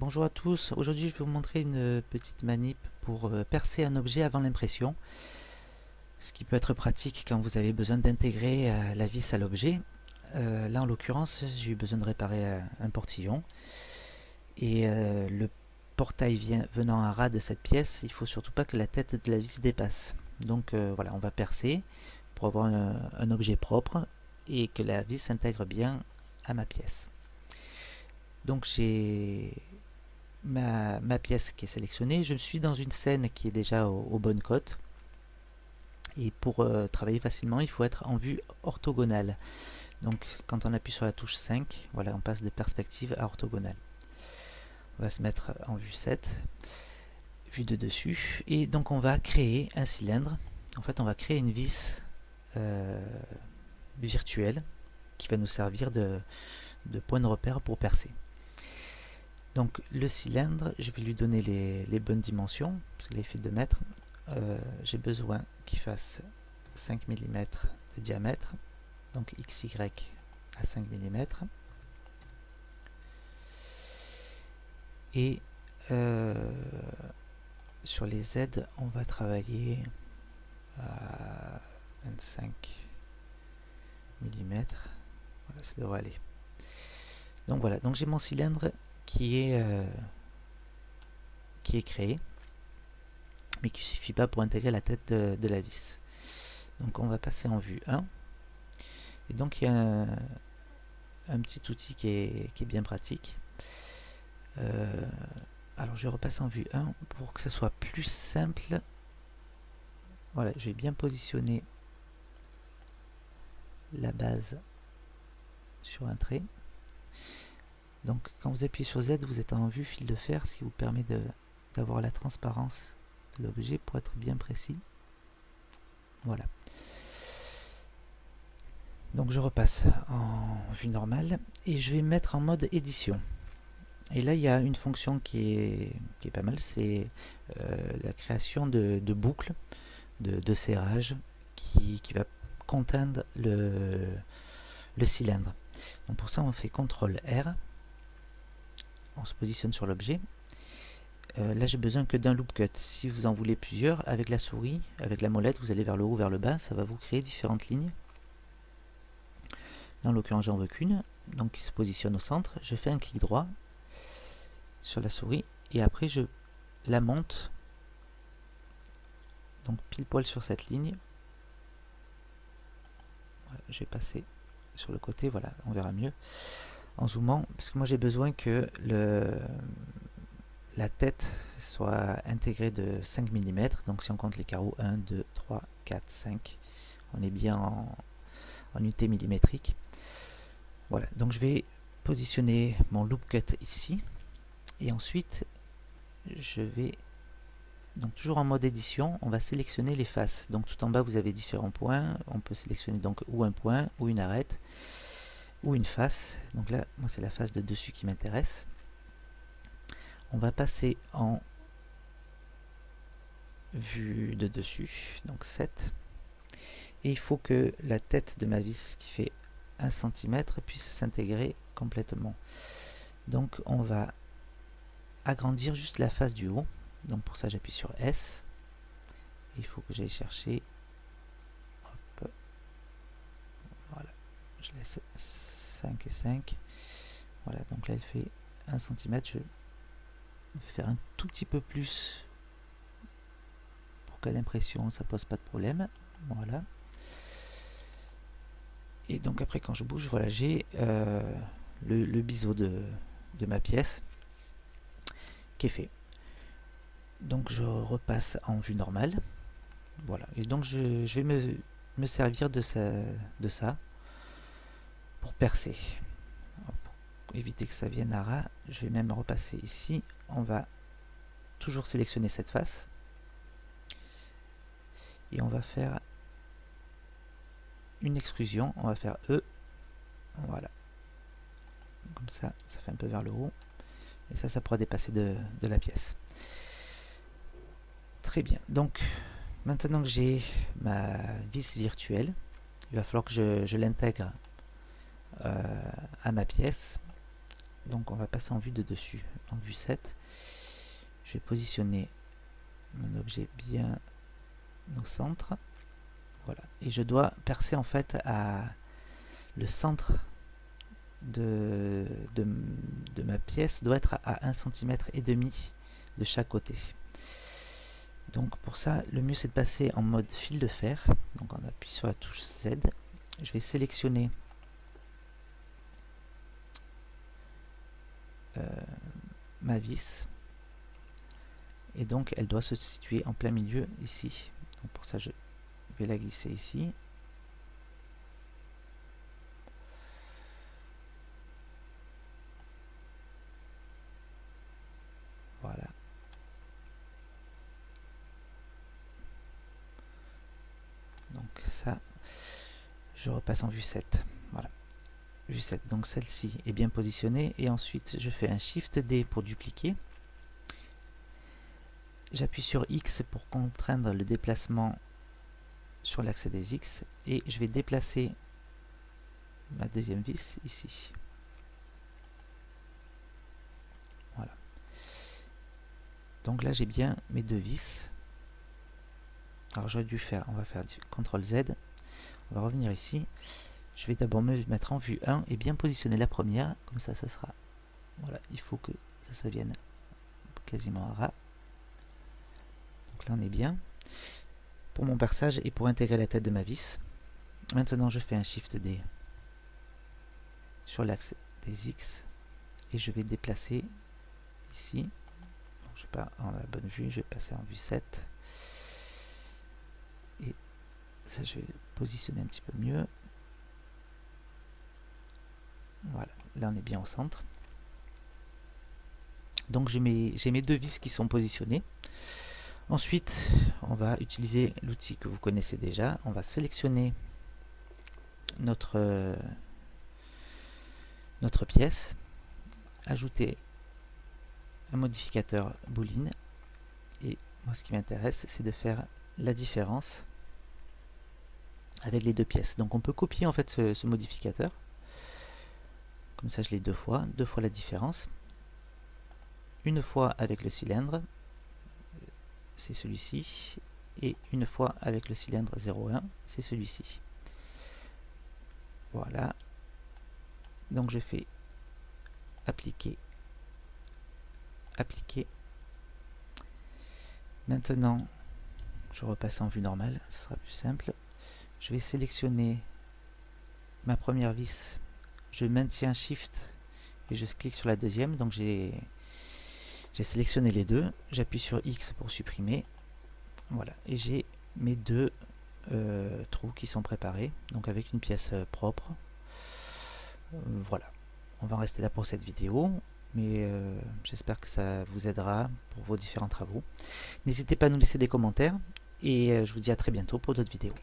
Bonjour à tous, aujourd'hui je vais vous montrer une petite manip pour percer un objet avant l'impression, ce qui peut être pratique quand vous avez besoin d'intégrer la vis à l'objet. Là en l'occurrence j'ai eu besoin de réparer un portillon et le portail venant à ras de cette pièce, il ne faut surtout pas que la tête de la vis dépasse. Donc voilà, on va percer pour avoir un objet propre et que la vis s'intègre bien à ma pièce. Donc j'ai ma pièce qui est sélectionnée. Je suis dans une scène qui est déjà aux bonnes cotes. Et pour travailler facilement, il faut être en vue orthogonale. Donc quand on appuie sur la touche 5, voilà, on passe de perspective à orthogonale. On va se mettre en vue 7, vue de dessus. Et donc on va créer un cylindre. En fait, on va créer une vis virtuelle qui va nous servir de point de repère pour percer. Donc le cylindre, je vais lui donner les bonnes dimensions, parce qu'il est fait de mètres. J'ai besoin qu'il fasse 5 mm de diamètre, donc XY à 5 mm. Et sur les Z, on va travailler à 25 mm. Voilà, ça devrait aller. Donc voilà, donc j'ai mon cylindre qui est créé, mais qui ne suffit pas pour intégrer la tête de la vis. Donc on va passer en vue 1. Et donc il y a un petit outil qui est bien pratique. Alors je repasse en vue 1 pour que ce soit plus simple. Voilà, je vais bien positionner la base sur un trait. Donc quand vous appuyez sur Z, vous êtes en vue fil de fer, ce qui vous permet d'avoir la transparence de l'objet pour être bien précis. Voilà. Donc je repasse en vue normale et je vais mettre en mode édition. Et là il y a une fonction qui est pas mal, c'est la création de boucles de serrage qui va conteindre le cylindre. Donc pour ça on fait CTRL R, on se positionne sur l'objet. Là j'ai besoin que d'un loop cut. Si vous en voulez plusieurs, avec la souris, avec la molette, vous allez vers le haut, vers le bas, ça va vous créer différentes lignes. Dans l'occurrence j'en veux qu'une, donc qui se positionne au centre. Je fais un clic droit sur la souris et après je la monte, donc pile poil sur cette ligne. Voilà, je vais passer sur le côté, voilà, on verra mieux en zoomant, parce que moi j'ai besoin que la tête soit intégrée de 5 mm, donc si on compte les carreaux 1, 2, 3, 4, 5, on est bien en unité millimétrique. Voilà, donc je vais positionner mon loop cut ici, et ensuite je vais, donc toujours en mode édition, on va sélectionner les faces. Donc tout en bas vous avez différents points, on peut sélectionner donc ou un point, ou une arête, ou une face. Donc là, moi c'est la face de dessus qui m'intéresse. On va passer en vue de dessus, donc 7. Et il faut que la tête de ma vis qui fait 1 cm puisse s'intégrer complètement. Donc on va agrandir juste la face du haut. Donc pour ça j'appuie sur S. Il faut que j'aille chercher. Hop. Voilà. Je laisse 5 et 5. Voilà, donc là elle fait 1 cm. Je vais faire un tout petit peu plus pour qu'à l'impression ça pose pas de problème. Voilà. Et donc après quand je bouge, voilà, j'ai le biseau de ma pièce qui est fait. Donc je repasse en vue normale. Voilà. Et donc je vais me servir de ça pour percer. Pour éviter que ça vienne à ras, je vais même repasser ici. On va toujours sélectionner cette face. Et on va faire une exclusion. On va faire E. Voilà. Comme ça, ça fait un peu vers le haut. Et ça pourra dépasser de la pièce. Très bien. Donc, maintenant que j'ai ma vis virtuelle, il va falloir que je l'intègre à ma pièce. Donc on va passer en vue de dessus, en vue 7. Je vais positionner mon objet bien au centre. Voilà. Et je dois percer en fait à le centre de ma pièce doit être à 1,5 cm de chaque côté. Donc pour ça, le mieux c'est de passer en mode fil de fer. Donc on appuie sur la touche Z. Je vais sélectionner ma vis. Et donc elle doit se situer en plein milieu ici. Donc pour ça je vais la glisser ici. Voilà. Donc ça, je repasse en vue 7. Voilà. Vue 7. Donc celle-ci est bien positionnée. Et ensuite, je fais un Shift D pour dupliquer. J'appuie sur X pour contraindre le déplacement sur l'axe des X. Et je vais déplacer ma deuxième vis ici. Voilà. Donc là, j'ai bien mes deux vis. Alors j'aurais dû faire, on va faire CTRL Z. On va revenir ici. Je vais d'abord me mettre en vue 1 et bien positionner la première. Comme ça, ça sera... Voilà, il faut que ça vienne quasiment à ras. Donc là, on est bien. Pour mon perçage et pour intégrer la tête de ma vis. Maintenant, je fais un Shift D sur l'axe des X. Et je vais déplacer ici. Donc, je ne suis pas en la bonne vue, je vais passer en vue 7. Et ça, je vais positionner un petit peu mieux. Voilà, là on est bien au centre. Donc j'ai mes deux vis qui sont positionnées. Ensuite, on va utiliser l'outil que vous connaissez déjà. On va sélectionner notre pièce, ajouter un modificateur boolean. Et moi, ce qui m'intéresse, c'est de faire la différence avec les deux pièces. Donc on peut copier en fait ce modificateur. Comme ça, je l'ai deux fois la différence. Une fois avec le cylindre, c'est celui-ci, et une fois avec le cylindre 0,1, c'est celui-ci. Voilà. Donc je fais appliquer, appliquer. Maintenant, je repasse en vue normale, ce sera plus simple. Je vais sélectionner ma première vis. Je maintiens Shift et je clique sur la deuxième. Donc j'ai sélectionné les deux. J'appuie sur X pour supprimer. Voilà. Et j'ai mes deux trous qui sont préparés. Donc avec une pièce propre. Voilà. On va en rester là pour cette vidéo. Mais j'espère que ça vous aidera pour vos différents travaux. N'hésitez pas à nous laisser des commentaires. Et je vous dis à très bientôt pour d'autres vidéos.